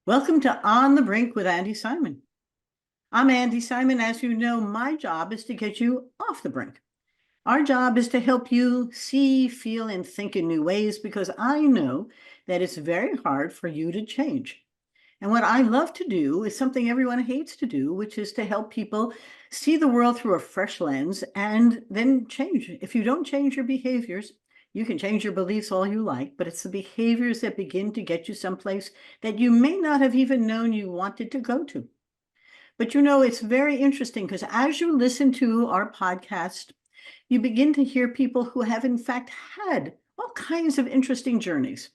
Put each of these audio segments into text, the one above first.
Welcome to On the Brink with Andy Simon. I'm Andy Simon. As you know, my job is to get you off the brink. Our job is to help you see, feel, and think in new ways because I know that it's very hard for you to change. And what I love to do is something everyone hates to do, which is to help people see the world through a fresh lens and then change. If you don't change your behaviors, you can change your beliefs all you like, but it's the behaviors that begin to get you someplace that you may not have even known you wanted to go to. But it's very interesting because as you listen to our podcast, you begin to hear people who have, in fact, had all kinds of interesting journeys.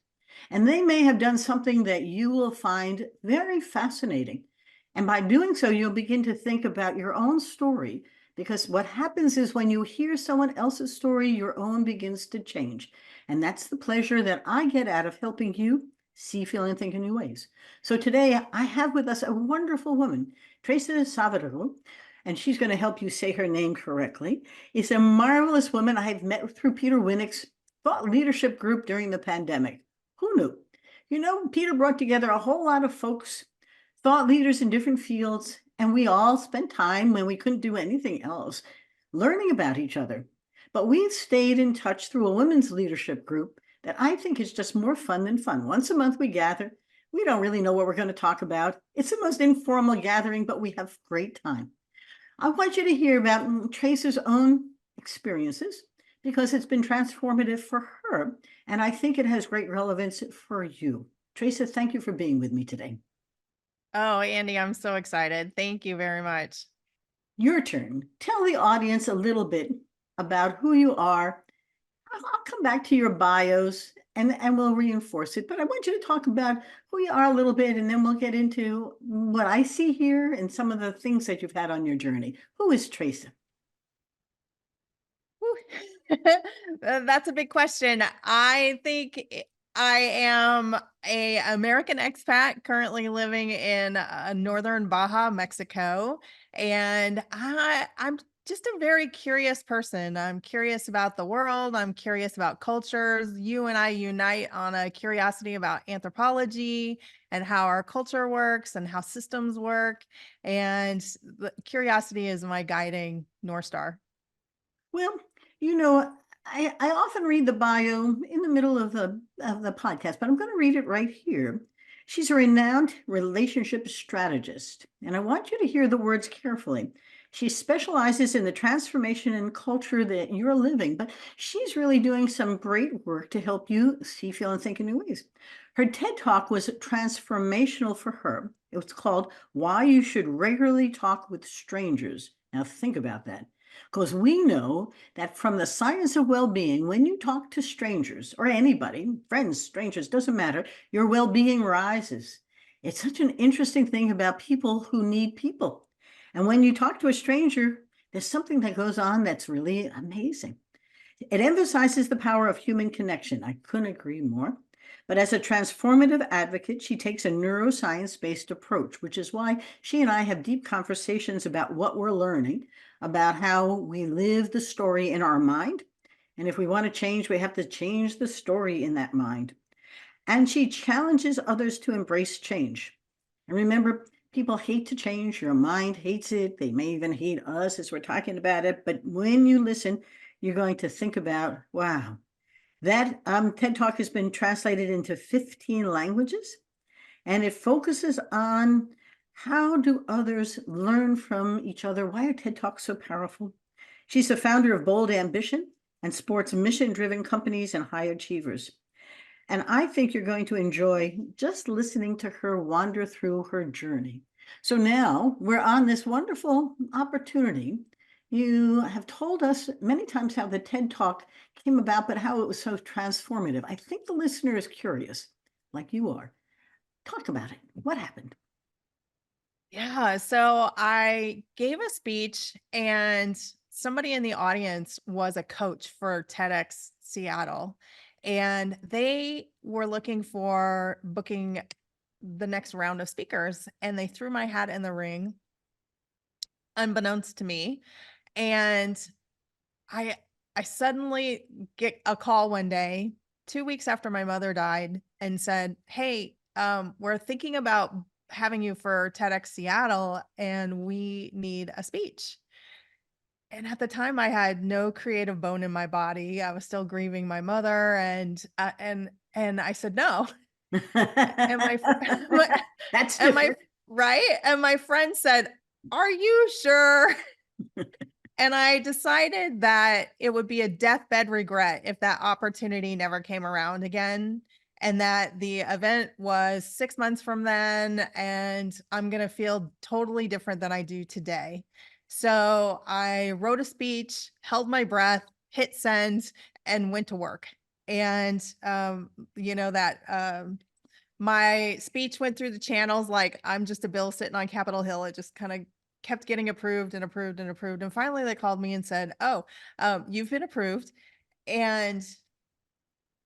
And they may have done something that you will find very fascinating. And by doing so, you'll begin to think about your own story, because what happens is when you hear someone else's story, your own begins to change. And that's the pleasure that I get out of helping you see, feel, and think in new ways. So today I have with us a wonderful woman, Traca Savadogo, and she's going to help you say her name correctly. Is a marvelous woman I've met through Peter Winnick's thought leadership group during the pandemic. Who knew? Peter brought together a whole lot of folks, thought leaders in different fields, and we all spent time when we couldn't do anything else learning about each other. But we've stayed in touch through a women's leadership group that I think is just more fun than fun. Once a month we gather. We don't really know what we're going to talk about. It's the most informal gathering, but we have great time. I want you to hear about Trace's own experiences because it's been transformative for her, and I think it has great relevance for you. Traca, thank you for being with me today. Oh, Andy, I'm so excited. Thank you very much. Your turn. Tell the audience a little bit about who you are. I'll come back to your bios and we'll reinforce it, but I want you to talk about who you are a little bit, and then we'll get into what I see here and some of the things that you've had on your journey. Who is Traca? That's a big question. I think I am a American expat currently living in northern Baja, Mexico, and I'm just a very curious person. I'm curious about the world. I'm curious about cultures. You and I unite on a curiosity about anthropology and how our culture works and how systems work. And curiosity is my guiding North Star. Well, I often read the bio in the middle of the podcast, but I'm going to read it right here. She's a renowned relationship strategist, and I want you to hear the words carefully. She specializes in the transformation and culture that you're living, but she's really doing some great work to help you see, feel, and think in new ways. Her TED Talk was transformational for her. It was called Why You Should Regularly Talk with Strangers. Now, think about that. Because we know that from the science of well being, when you talk to strangers or anybody, friends, strangers, doesn't matter, your well being rises. It's such an interesting thing about people who need people. And when you talk to a stranger, there's something that goes on that's really amazing. It emphasizes the power of human connection. I couldn't agree more. But as a transformative advocate, she takes a neuroscience based approach, which is why she and I have deep conversations about what we're learning, about how we live the story in our mind. And if we want to change, we have to change the story in that mind. And she challenges others to embrace change. And remember, people hate to change. Your mind hates it. They may even hate us as we're talking about it. But when you listen, you're going to think about, wow, that TED Talk has been translated into 15 languages, and it focuses on how do others learn from each other. Why are TED Talks so powerful? She's the founder of Bold Ambition and sports mission-driven companies and high achievers. And I think you're going to enjoy just listening to her wander through her journey. So now we're on this wonderful opportunity. You have told us many times how the TED Talk came about, but how it was so transformative. I think the listener is curious, like you are. Talk about it. What happened? Yeah, so I gave a speech and somebody in the audience was a coach for TEDx Seattle, and they were looking for booking the next round of speakers, and they threw my hat in the ring unbeknownst to me. And I I suddenly get a call one day 2 weeks after my mother died and said, "Hey, we're thinking about having you for TEDx Seattle and we need a speech. And at the time I had no creative bone in my body. I was still grieving my mother and I said no. And my, fr- my That's and my different. right? And my friend said, "Are you sure?" And I decided that it would be a deathbed regret if that opportunity never came around again. And that the event was 6 months from then, and I'm going to feel totally different than I do today. So I wrote a speech, held my breath, hit send, and went to work. And, my speech went through the channels like I'm just a bill sitting on Capitol Hill. It just kind of kept getting approved and approved and approved. And finally, they called me and said, "Oh, you've been approved." And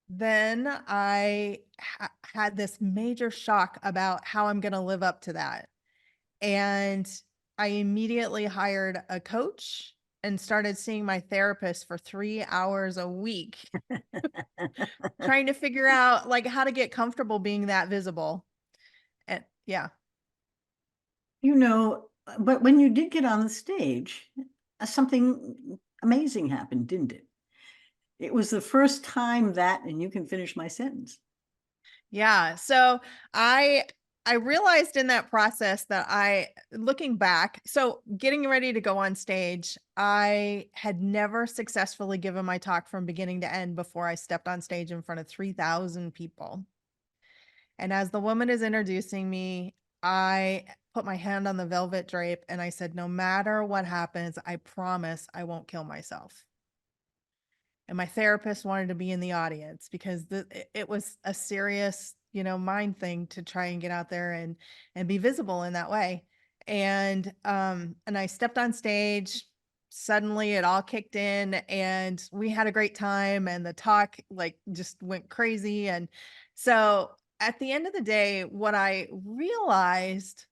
then had this major shock about how I'm going to live up to that. And I immediately hired a coach and started seeing my therapist for 3 hours a week, trying to figure out like how to get comfortable being that visible. And yeah. But when you did get on the stage, something amazing happened, didn't it? It was the first time that, and you can finish my sentence. Yeah. So I I realized in that process that looking back, so getting ready to go on stage, I had never successfully given my talk from beginning to end before I stepped on stage in front of 3,000 people. And as the woman is introducing me, I put my hand on the velvet drape and I said, "No matter what happens, I promise I won't kill myself." And my therapist wanted to be in the audience because it was a serious, mind thing to try and get out there and be visible in that way. And I stepped on stage. Suddenly it all kicked in and we had a great time and the talk like just went crazy. And so at the end of the day, what I realized,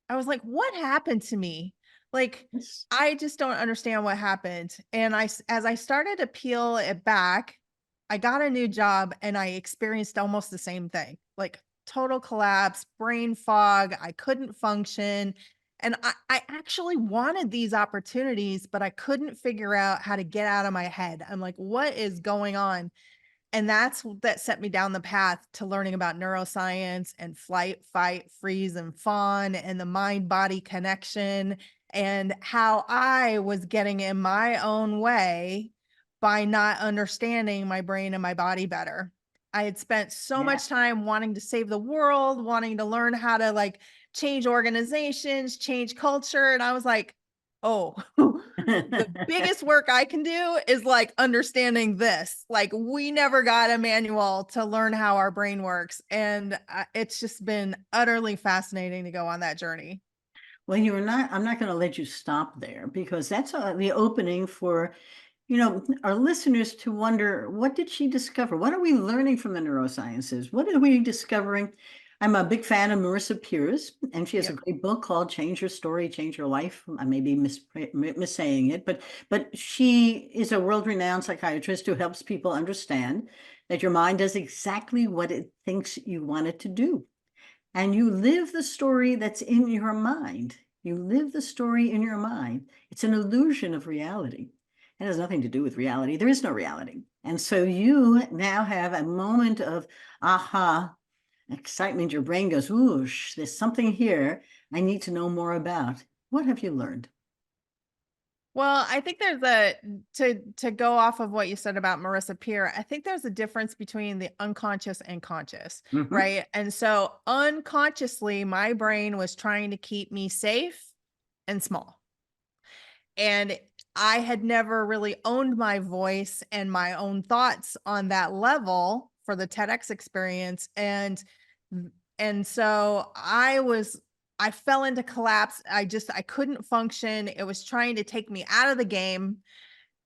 I was like, what happened to me? Like, Yes. I just don't understand what happened. And as I started to peel it back, I got a new job and I experienced almost the same thing, like total collapse, brain fog. I couldn't function. And I actually wanted these opportunities, but I couldn't figure out how to get out of my head. I'm like, what is going on? And that set me down the path to learning about neuroscience and flight, fight, freeze, and fawn and the mind body connection and how I was getting in my own way by not understanding my brain and my body better. I had spent so Yeah. much time wanting to save the world, wanting to learn how to like change organizations, change culture. And I was like, oh, the biggest work I can do is like understanding this. Like we never got a manual to learn how our brain works. And it's just been utterly fascinating to go on that journey. Well, I'm not going to let you stop there because that's the opening for, our listeners to wonder, what did she discover? What are we learning from the neurosciences? What are we discovering? I'm a big fan of Marissa Peers, and she has a Yep. great book called Change Your Story, Change Your Life. I may be missaying it, but she is a world-renowned psychiatrist who helps people understand that your mind does exactly what it thinks you want it to do. And you live the story that's in your mind. You live the story in your mind. It's an illusion of reality. It has nothing to do with reality. There is no reality. And so you now have a moment of aha, excitement. Your brain goes, whoosh, there's something here I need to know more about. What have you learned? Well, I think there's to go off of what you said about Marissa Peer, I think there's a difference between the unconscious and conscious, Mhm. right? And so unconsciously, my brain was trying to keep me safe and small. And I had never really owned my voice and my own thoughts on that level for the TEDx experience. And so I fell into collapse. I couldn't function. It was trying to take me out of the game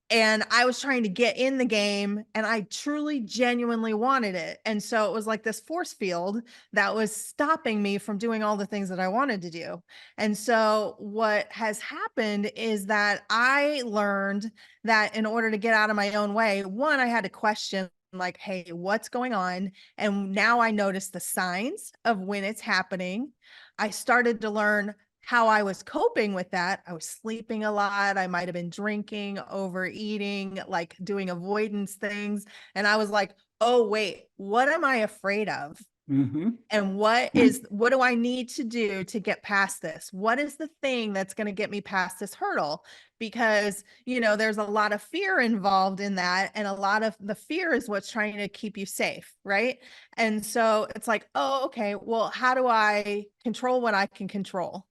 and I was trying to get in the game and I truly genuinely wanted it. And so it was like this force field that was stopping me from doing all the things that I wanted to do. And so what has happened is that I learned that in order to get out of my own way, one, I had to question like, hey, what's going on? And now I notice the signs of when it's happening. I started to learn how I was coping with that. I was sleeping a lot. I might have been drinking, overeating, like doing avoidance things. And I was like, oh, wait, what am I afraid of? Mm-hmm. And what do I need to do to get past this? What is the thing that's going to get me past this hurdle? Because, there's a lot of fear involved in that. And a lot of the fear is what's trying to keep you safe. Right. And so it's like, oh, okay, well, how do I control what I can control?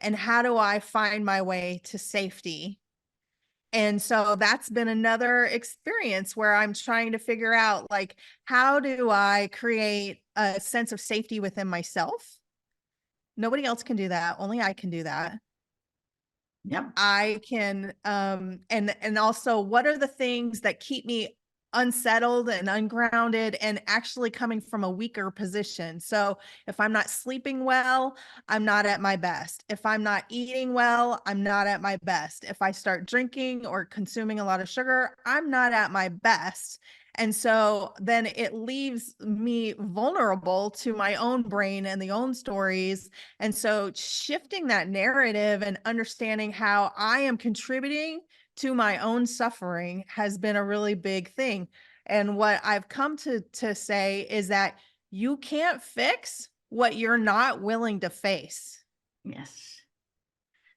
And how do I find my way to safety? And so that's been another experience where I'm trying to figure out, like, how do I create a sense of safety within myself? Nobody else can do that. Only I can do that. Yep. I can, and also, what are the things that keep me unsettled and ungrounded and actually coming from a weaker position? So if I'm not sleeping well, I'm not at my best. If I'm not eating well, I'm not at my best. If I start drinking or consuming a lot of sugar, I'm not at my best. And so then it leaves me vulnerable to my own brain and the own stories. And so shifting that narrative and understanding how I am contributing to my own suffering has been a really big thing. And what I've come to say is that you can't fix what you're not willing to face. Yes.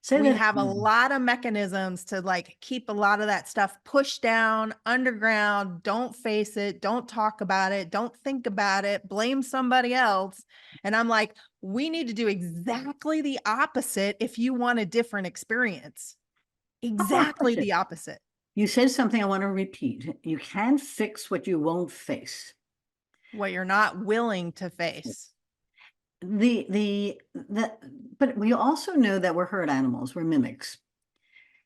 Say We that have a again. lot of mechanisms to like keep a lot of that stuff pushed down underground. Don't face it. Don't talk about it. Don't think about it. Blame somebody else. And I'm like, we need to do exactly the opposite if you want a different experience. Oh, Exactly that's it. the opposite. You said something I want to repeat. You can't fix what you won't face. What you're not willing to face. The but we also know that we're herd animals, we're mimics.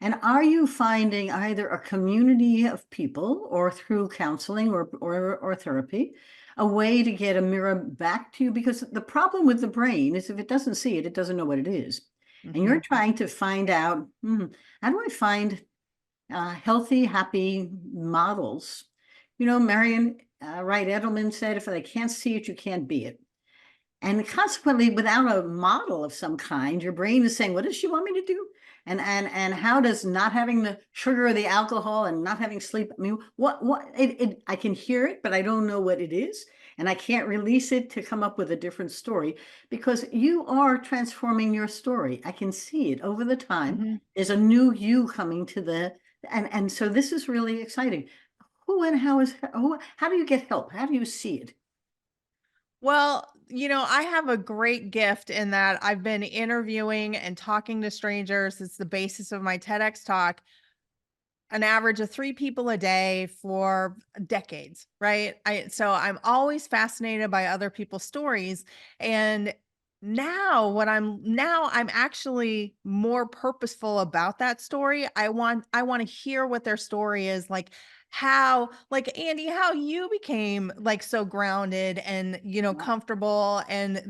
And are you finding either a community of people or through counseling or therapy, a way to get a mirror back to you? Because the problem with the brain is if it doesn't see it, it doesn't know what it is. And you're Mhm. trying to find out, how do I find healthy, happy models? Marion Wright Edelman said, if they can't see it, you can't be it. And consequently, without a model of some kind, your brain is saying, what does she want me to do? And how does not having the sugar or the alcohol and not having sleep, I mean, I can hear it, but I don't know what it is. And I can't release it to come up with a different story because you are transforming your story. I can see it over the time. Mhm. There's a new you coming to and so this is really exciting. Who and how do you get help? How do you see it? Well, I have a great gift in that I've been interviewing and talking to strangers. It's the basis of my TEDx talk, an average of 3 people a day for decades, right? So I'm always fascinated by other people's stories. And now I'm actually more purposeful about that story. I want to hear what their story is, like how, like, Andi, how you became like so grounded and comfortable, and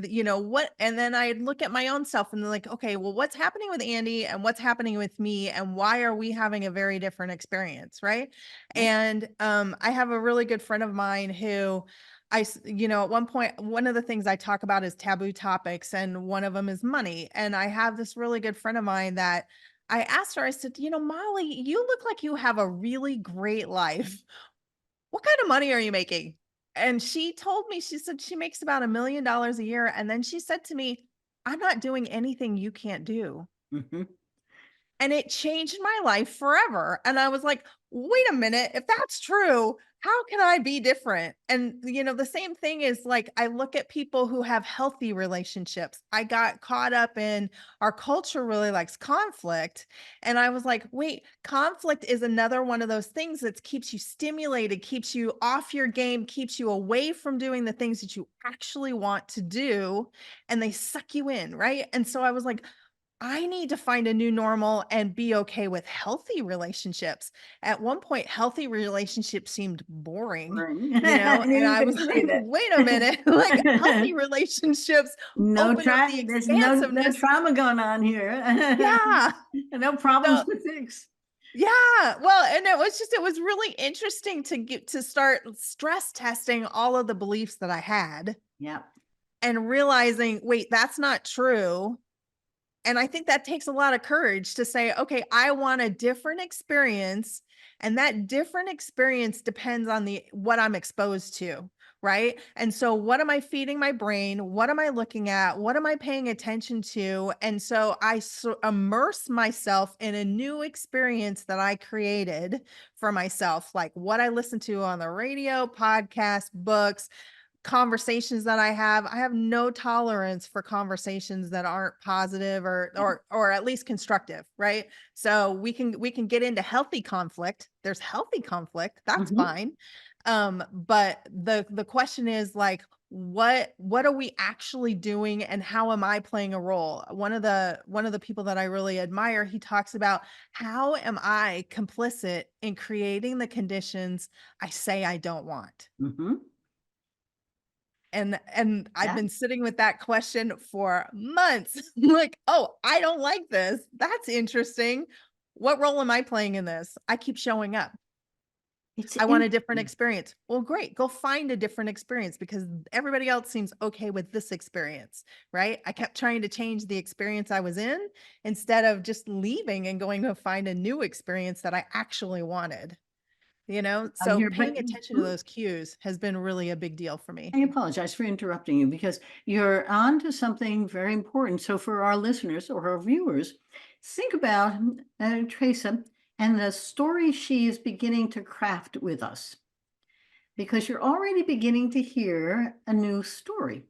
what, and then I look at my own self and like, okay, well, what's happening with Andi and what's happening with me, and why are we having a very different experience, right? Yep. And I have a really good friend of mine who at one point, one of the things I talk about is taboo topics, and one of them is money. And I have this really good friend of mine that I asked her, I said, Molly, you look like you have a really great life. What kind of money are you making? And she told me, she said she makes about $1 million a year. And then she said to me, I'm not doing anything you can't do. Mhm. And it changed my life forever. And I was like, wait a minute, if that's true, how can I be different? And, the same thing is like, I look at people who have healthy relationships. I got caught up in our culture really likes conflict. And I was like, wait, conflict is another one of those things that keeps you stimulated, keeps you off your game, keeps you away from doing the things that you actually want to do. And they suck you in. Right. And so I was like, I need to find a new normal and be okay with healthy relationships. At one point, healthy relationships seemed boring, Boring. I knew and you were I going was to say like, wait a minute, like that. healthy relationships No open up try. the There's no expansiveness. trauma going on here. Yeah. No problems So to fix. Yeah, well, and it was really interesting to start stress testing all of the beliefs that I had Yeah. and realizing, wait, that's not true. And I think that takes a lot of courage to say, okay, I want a different experience. And that different experience depends on the what I'm exposed to. Right. And so what am I feeding my brain? What am I looking at? What am I paying attention to? And so immerse myself in a new experience that I created for myself, like what I listen to on the radio, podcast, books, conversations that I have no tolerance for conversations that aren't positive or at least constructive, right? So we can get into healthy conflict. There's healthy conflict, that's Mhm. fine. But the question is like what are we actually doing and how am I playing a role? One of the people that I really admire, he talks about how am I complicit in creating the conditions I say I don't want? Mhm. And I've Yeah. been sitting with that question for months. Like, "Oh, I don't like this. That's interesting. What role am I playing in this? I keep showing up. It's I want a different interesting. experience." Well, great. Go find a different experience because everybody else seems okay with this experience, right? I kept trying to change the experience I was in instead of just leaving and going to find a new experience that I actually wanted, you know? I'm So here, but paying attention to those cues has been really a big deal for me. I apologize for interrupting you because you're on to something very important. So, for our listeners or our viewers, think about Teresa and the story she is beginning to craft with us, because you're already beginning to hear a new story.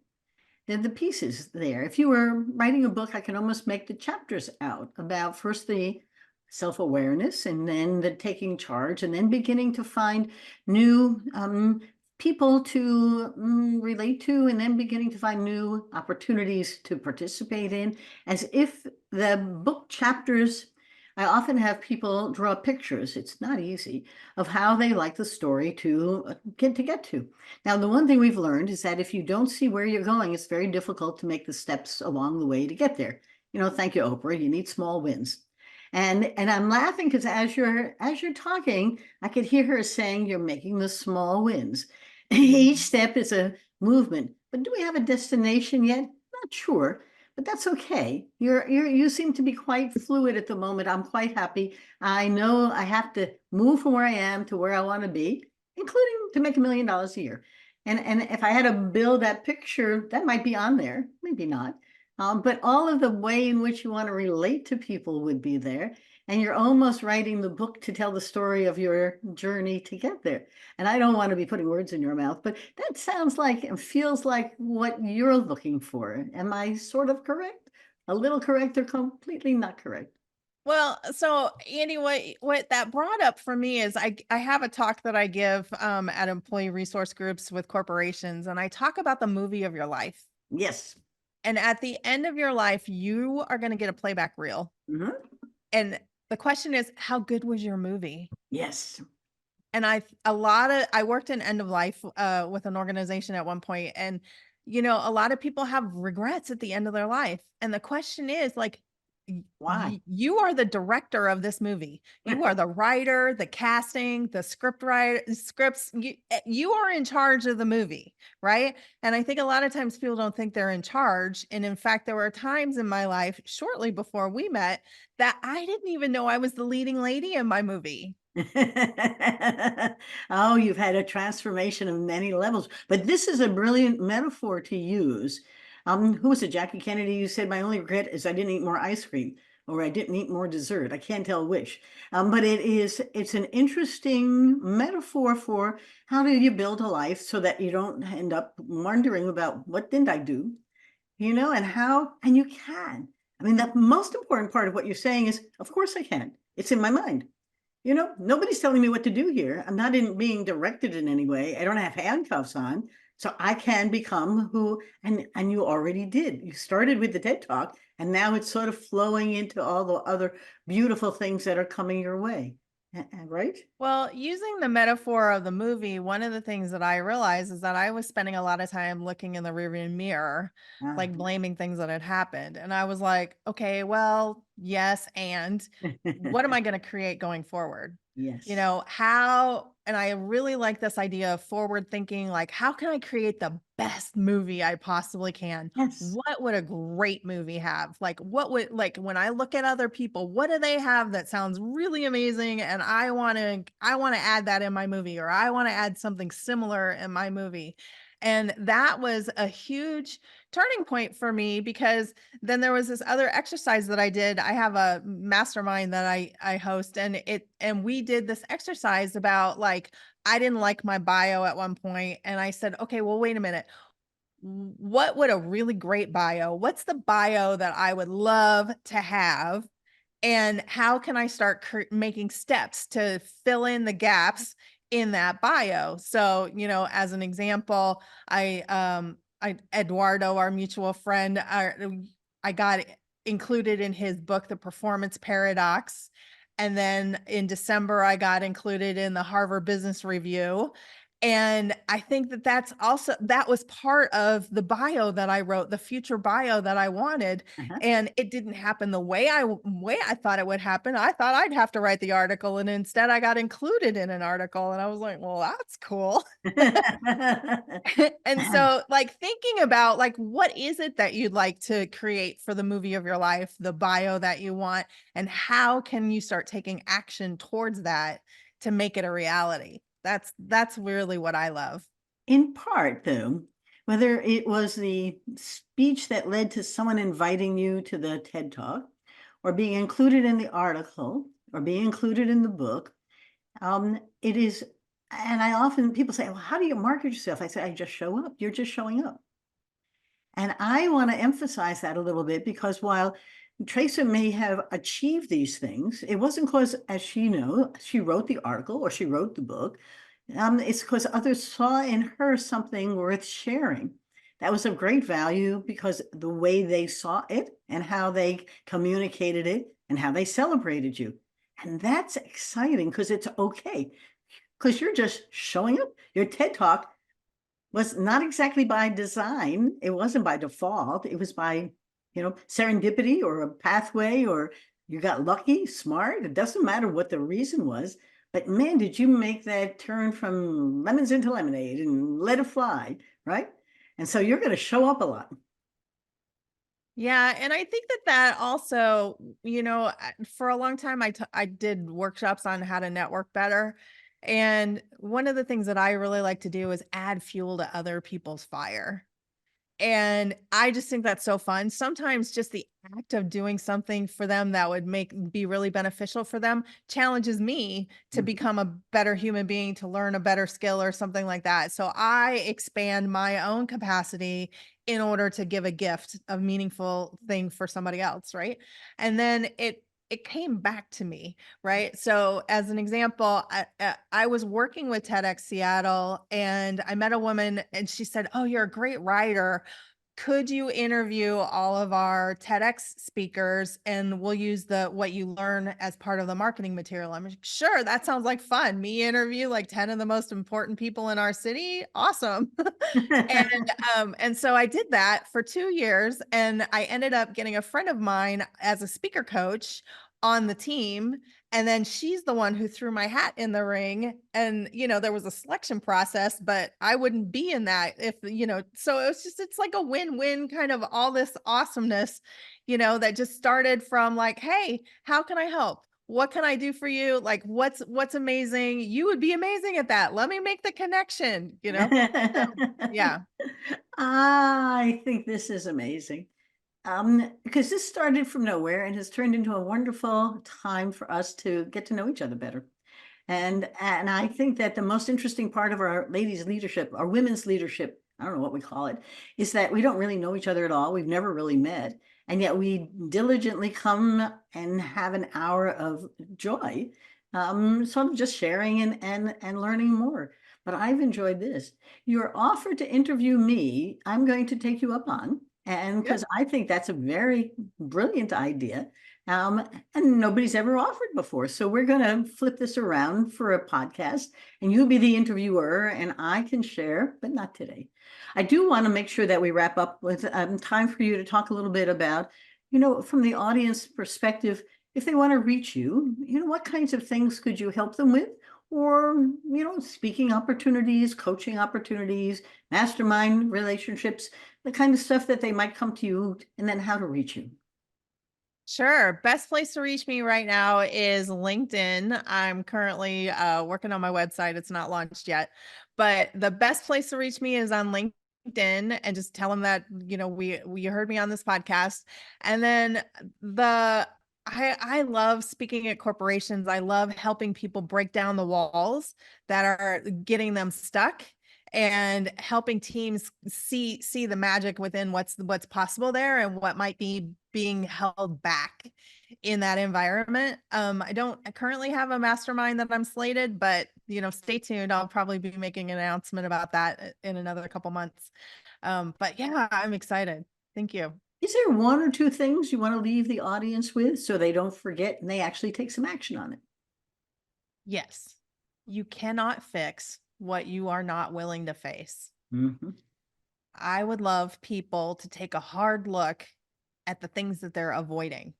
The pieces there. If you were writing a book, I can almost make the chapters out about first the self awareness and then the taking charge and then beginning to find new people to relate to and then beginning to find new opportunities to participate in as if the book chapters. I often have people draw pictures. It's not easy of how they like the story to get to. Now, the one thing we've learned is that if you don't see where you're going, it's very difficult to make the steps along the way to get there. Thank you, Oprah. You need small wins. And I'm laughing because as you're talking, I could hear her saying you're making the small wins. Each Mhm. step is a movement. But do we have a destination yet? Not sure, but that's okay. You seem to be quite fluid at the moment. I'm quite happy. I know I have to move from where I am to where I want to be, including to make $1 million a year. And if I had to build that picture, that might be on there, maybe not. But all of the way in which you want to relate to people would be there. And you're almost writing the book to tell the story of your journey to get there. And I don't want to be putting words in your mouth, but that sounds like and feels like what you're looking for. Am I sort of correct? A little correct or completely not correct? Well, so Andy, what that brought up for me is I have a talk that I give at employee resource groups with corporations, and I talk about the movie of your life. Yes. And at the end of your life, you are going to get a playback reel. Mhm. And the question is, how good was your movie? Yes. And I worked in end of life with an organization at one point, and a lot of people have regrets at the end of their life. And the question is like, Why? you are the director of this movie. You are the writer, the casting, the script writer, scripts. You are in charge of the movie, right? And I think a lot of times people don't think they're in charge. And in fact, there were times in my life shortly before we met that I didn't even know I was the leading lady in my movie. Oh, you've had a transformation of many levels, but this is a brilliant metaphor to use. Who was it? Jackie Kennedy? You said my only regret is I didn't eat more ice cream, or I didn't eat more dessert. I can't tell which. But it's an interesting metaphor for how do you build a life so that you don't end up wondering about what didn't I do, and you can. I mean, the most important part of what you're saying is, of course I can. It's in my mind. Nobody's telling me what to do here. I'm not being directed in any way. I don't have handcuffs on. So I can become who, and you already did. You started with the TED Talk, and now it's sort of flowing into all the other beautiful things that are coming your way. Right? Well, using the metaphor of the movie, one of the things that I realized is that I was spending a lot of time looking in the rearview mirror, like Uh-huh. blaming things that had happened. And I was like, okay, well, yes, and what am I going to create going forward? Yes. How, and I really like this idea of forward thinking, like, how can I create the best movie I possibly can? Yes. What would a great movie have? Like, what would, like, when I look at other people, what do they have that sounds really amazing? And I want to add that in my movie, or I want to add something similar in my movie. And that was a huge turning point for me because then there was this other exercise that I did. I have a mastermind that I host, and we did this exercise about, like, I didn't like my bio at one point, and I said, okay, well, wait a minute. What would a really great bio? What's the bio that I would love to have? And how can I start making steps to fill in the gaps in that bio? So, as an example, Eduardo, our mutual friend, I got included in his book, The Performance Paradox. And then in December, I got included in the Harvard Business Review. And I think that was part of the bio that I wrote, the future bio that I wanted, Uh-huh. and it didn't happen the way I thought it would happen. I thought I'd have to write the article, and instead I got included in an article, and I was like, "Well, that's cool." And so, like, thinking about, like, what is it that you'd like to create for the movie of your life, the bio that you want, and how can you start taking action towards that to make it a reality? That's really what I love. In part, though, whether it was the speech that led to someone inviting you to the TED Talk, or being included in the article, or being included in the book, it is, and I often, people say, well, how do you market yourself? I say, I just show up. You're just showing up. And I want to emphasize that a little bit because while Tracer may have achieved these things, it wasn't because, as she wrote the article or she wrote the book. It's because others saw in her something worth sharing. That was of great value because the way they saw it and how they communicated it and how they celebrated you. And that's exciting because it's okay because you're just showing up. Your TED Talk was not exactly by design. It wasn't by default. It was by, serendipity or a pathway, or you got lucky, smart. It doesn't matter what the reason was. But man, did you make that turn from lemons into lemonade and let it fly, right? And so you're going to show up a lot. Yeah, and I think that also, for a long time, I did workshops on how to network better, and one of the things that I really like to do is add fuel to other people's fire. And I just think that's so fun. Sometimes just the act of doing something for them that would be really beneficial for them challenges me to Mhm. become a better human being, to learn a better skill or something like that. So I expand my own capacity in order to give a gift, a meaningful thing for somebody else, right? And then it came back to me, right? So, as an example, I was working with TEDx Seattle, and I met a woman, and she said, "Oh, you're a great writer. Could you interview all of our TEDx speakers, and we'll use what you learn as part of the marketing material?" I'm like, "Sure, that sounds like fun. Me interview like 10 of the most important people in our city. Awesome." And so I did that for 2 years, and I ended up getting a friend of mine as a speaker coach on the team, and then she's the one who threw my hat in the ring, and, there was a selection process, but I wouldn't be in that if, so it's like a win-win, kind of all this awesomeness, that just started from, like, "Hey, how can I help? What can I do for you? Like, what's amazing? You would be amazing at that. Let me make the connection," So, yeah. I think this is amazing. Because this started from nowhere and has turned into a wonderful time for us to get to know each other better. And I think that the most interesting part of our ladies' leadership, our women's leadership, I don't know what we call it, is that we don't really know each other at all. We've never really met. And yet we diligently come and have an hour of joy, sort of just sharing and learning more. But I've enjoyed this. Your offer to interview me, I'm going to take you up on. And Yep. because I think that's a very brilliant idea. Um, and nobody's ever offered before. So we're going to flip this around for a podcast, and you'll be the interviewer, and I can share, but not today. I do want to make sure that we wrap up with time for you to talk a little bit about, from the audience perspective, if they want to reach you, what kinds of things could you help them with? Or, speaking opportunities, coaching opportunities, mastermind relationships, the kind of stuff that they might come to you, and then how to reach you. Sure. Best place to reach me right now is LinkedIn. I'm currently working on my website. It's not launched yet, but the best place to reach me is on LinkedIn, and just tell them that, we heard me on this podcast. And then I love speaking at corporations. I love helping people break down the walls that are getting them stuck, and helping teams see the magic within what's possible there, and what might be being held back in that environment. I don't currently have a mastermind that I'm slated, but stay tuned. I'll probably be making an announcement about that in another couple months. But yeah, I'm excited. Thank you. Is there one or two things you want to leave the audience with so they don't forget and they actually take some action on it? Yes, you cannot fix what you are not willing to face. Mhm. I would love people to take a hard look at the things that they're avoiding,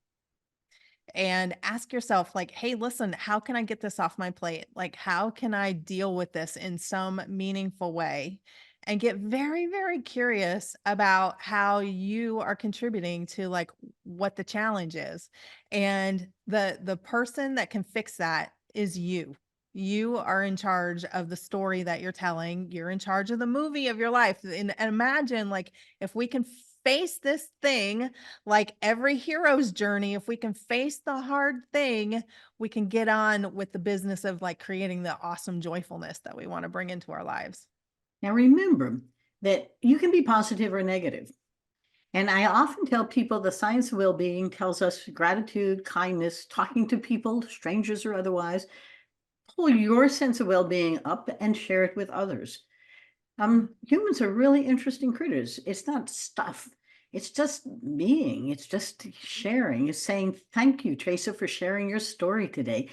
and ask yourself, like, hey, listen, how can I get this off my plate? Like, how can I deal with this in some meaningful way? And get very, very curious about how you are contributing to, like, what the challenge is. And the person that can fix that is you. You are in charge of the story that you're telling. You're in charge of the movie of your life. And imagine, like, if we can face this thing, like every hero's journey, if we can face the hard thing, we can get on with the business of, like, creating the awesome joyfulness that we want to bring into our lives. Now, remember that you can be positive or negative. And I often tell people the science of well-being tells us gratitude, kindness, talking to people, strangers or otherwise, pull your sense of well-being up and share it with others. Humans are really interesting critters. It's not stuff. It's just being. It's just sharing. It's saying, thank you, Traca, for sharing your story today.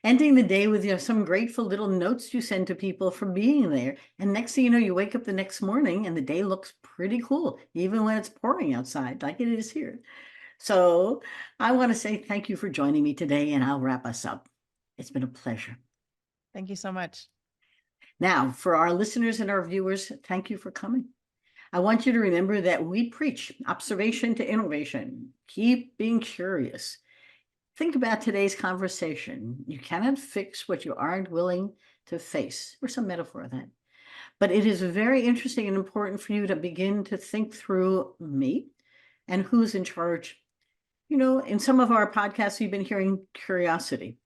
Ending the day with some grateful little notes you send to people for being there. And next thing you know, you wake up the next morning and the day looks pretty cool, even when it's pouring outside, like it is here. So I want to say thank you for joining me today, and I'll wrap us up. It's been a pleasure. Thank you so much. Now, for our listeners and our viewers, thank you for coming. I want you to remember that we preach observation to innovation. Keep being curious. Think about today's conversation. You cannot fix what you aren't willing to face, or some metaphor of that. But it is very interesting and important for you to begin to think through me and who's in charge. In some of our podcasts, you've been hearing curiosity.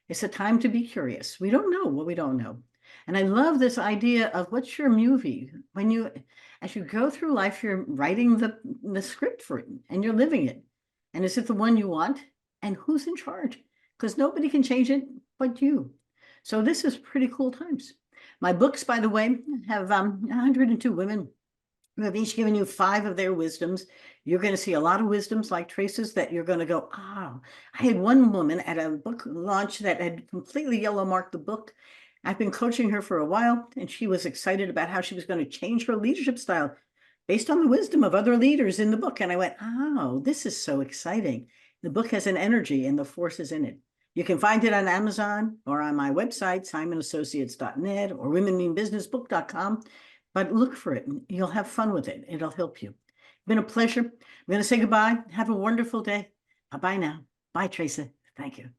It's a time to be curious. We don't know what we don't know. And I love this idea of what's your movie. As you go through life, you're writing the script for it and you're living it. And is it the one you want? And who's in charge? Because nobody can change it but you. So this is pretty cool times. My books, by the way, have 102 women who have each given you 5 of their wisdoms. You're going to see a lot of wisdoms like Trace's that you're going to go, oh. I had one woman at a book launch that had completely yellow marked the book. I've been coaching her for a while, and she was excited about how she was going to change her leadership style based on the wisdom of other leaders in the book. And I went, oh, this is so exciting. The book has an energy and the force is in it. You can find it on Amazon or on my website, SimonAssociates.net or WomenMeanBusinessBook.com. But look for it. You'll have fun with it. It'll help you. It's been a pleasure. I'm going to say goodbye. Have a wonderful day. Bye-bye now. Bye, Traca. Thank you.